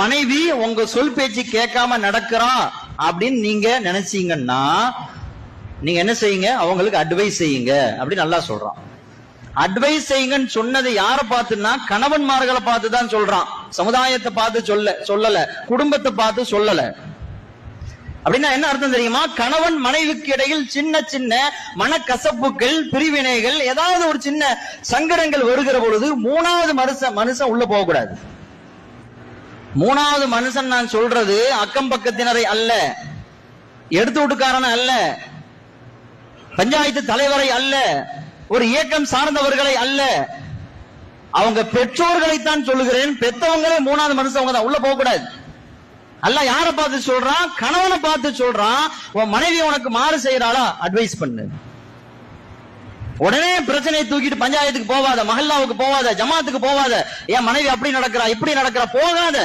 மனைவி உங்க சொல் பேச்சு கேட்காம நடக்கிறா அப்படின்னு நீங்க நினைச்சீங்கன்னா நீங்க என்ன செய்யுங்க, அவங்களுக்கு அட்வைஸ் செய்யுங்க அப்படின்னு நல்லா சொல்றான். அட்வைஸ் செய்யுங்கன்னு சொன்னது யாரை பார்த்துன்னா கணவன்மார்களை பார்த்து தான் சொல்றான். சமுதாயத்தை பார்த்து சொல்லல, குடும்பத்தை பார்த்து சொல்லல. அப்படின்னா என்ன அர்த்தம் தெரியுமா? கணவன் மனைவிக்கு இடையில் சின்ன சின்ன மனக்கசப்புகள், பிரிவினைகள், ஏதாவது ஒரு சின்ன சங்கடங்கள் வருகிற பொழுது மூணாவது மனுஷன் உள்ள போக கூடாது. மூணாவது மனுஷன் நான் சொல்றது அக்கம் பக்கத்தினரை அல்ல, எடுத்து விட்டுக்காரன அல்ல, பஞ்சாயத்து தலைவரை அல்ல, ஒரு இயக்கம் சார்ந்தவர்களை அல்ல, அவங்க பெற்றோர்களைத்தான் சொல்லுகிறேன். பெற்றவங்களே மூணாவது மனுஷன் தான், உள்ள போக கூடாது. அல்ல யாரை பார்த்து சொல்றான்? கணவனை பார்த்து சொல்றான். உன் மனைவி உனக்கு மாறு செய்யறாளா, அட்வைஸ் பண்ணு. உடனே பிரச்சனையை தூக்கிட்டு பஞ்சாயத்துக்கு போவாத, மஹல்லாவுக்கு போவாத, ஜமாத்துக்கு போவாத. என் மனைவி அப்படி நடக்கிறா இப்படி நடக்கிறா, போகாத.